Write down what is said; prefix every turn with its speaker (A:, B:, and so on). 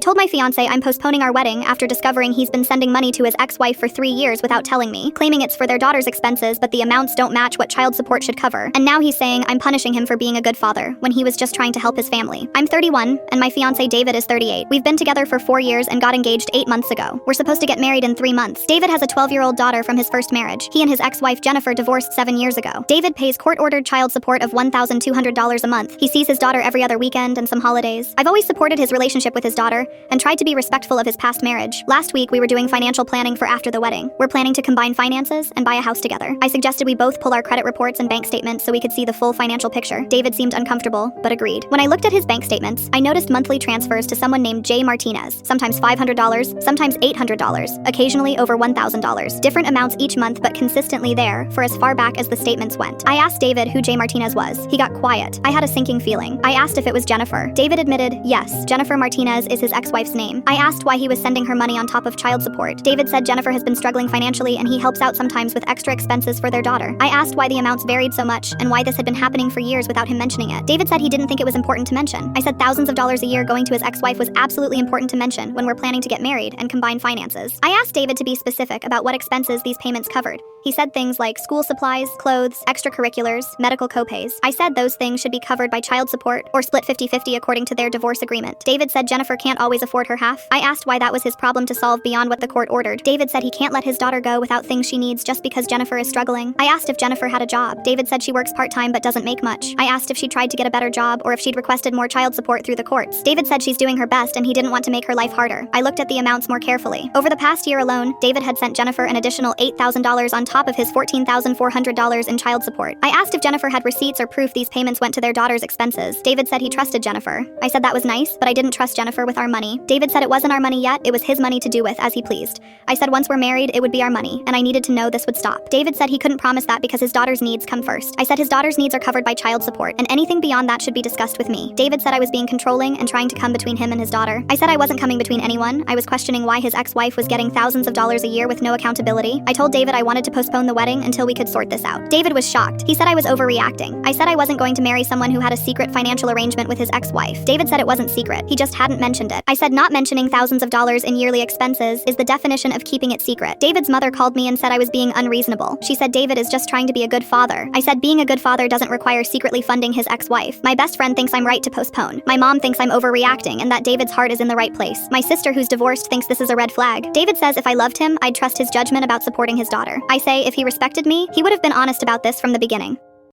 A: told my fiancé I'm postponing our wedding after discovering he's been sending money to his ex-wife for 3 years without telling me, claiming it's for their daughter's expenses but the amounts don't match what child support should cover. And now he's saying I'm punishing him for being a good father, when he was just trying to help his family. I'm 31, and my fiancé David is 38. We've been together for 4 years and got engaged 8 months ago. We're supposed to get married in 3 months. David has a 12-year-old daughter from his first marriage. He and his ex-wife Jennifer divorced 7 years ago. David pays court-ordered child support of $1,200 a month. He sees his daughter every other weekend and some holidays. I've always supported his relationship with his daughter and tried to be respectful of his past marriage. Last week, we were doing financial planning for after the wedding. We're planning to combine finances and buy a house together. I suggested we both pull our credit reports and bank statements so we could see the full financial picture. David seemed uncomfortable, but agreed. When I looked at his bank statements, I noticed monthly transfers to someone named J. Martinez, sometimes $500, sometimes $800, occasionally over $1,000. Different amounts each month, but consistently there for as far back as the statements went. I asked David who J. Martinez was. He got quiet. I had a sinking feeling. I asked if it was Jennifer. David admitted, yes, Jennifer Martinez is his ex-wife's name. I asked why he was sending her money on top of child support. David said Jennifer has been struggling financially and he helps out sometimes with extra expenses for their daughter. I asked why the amounts varied so much and why this had been happening for years without him mentioning it. David said he didn't think it was important to mention. I said thousands of dollars a year going to his ex-wife was absolutely important to mention when we're planning to get married and combine finances. I asked David to be specific about what expenses these payments covered. He said things like school supplies, clothes, extracurriculars, medical copays. I said those things should be covered by child support or split 50-50 according to their divorce agreement. David said Jennifer can't always afford her half. I asked why that was his problem to solve beyond what the court ordered. David said he can't let his daughter go without things she needs just because Jennifer is struggling. I asked if Jennifer had a job. David said she works part-time but doesn't make much. I asked if she tried to get a better job or if she'd requested more child support through the courts. David said she's doing her best and he didn't want to make her life harder. I looked at the amounts more carefully. Over the past year alone, David had sent Jennifer an additional $8,000 on top of his $14,400 in child support. I asked if Jennifer had receipts or proof these payments went to their daughter's expenses. David said he trusted Jennifer. I said that was nice, but I didn't trust Jennifer with our money. David said it wasn't our money yet, it was his money to do with as he pleased. I said once we're married, it would be our money, and I needed to know this would stop. David said he couldn't promise that because his daughter's needs come first. I said his daughter's needs are covered by child support, and anything beyond that should be discussed with me. David said I was being controlling and trying to come between him and his daughter. I said I wasn't coming between anyone. I was questioning why his ex-wife was getting thousands of dollars a year with no accountability. I told David I wanted to postpone the wedding until we could sort this out. David was shocked. He said I was overreacting. I said I wasn't going to marry someone who had a secret financial arrangement with his ex-wife. David said it wasn't secret. He just hadn't mentioned it. I said not mentioning thousands of dollars in yearly expenses is the definition of keeping it secret. David's mother called me and said I was being unreasonable. She said David is just trying to be a good father. I said being a good father doesn't require secretly funding his ex-wife. My best friend thinks I'm right to postpone. My mom thinks I'm overreacting and that David's heart is in the right place. My sister who's divorced thinks this is a red flag. David says if I loved him, I'd trust his judgment about supporting his daughter. I say if he respected me, he would have been honest about this from the beginning.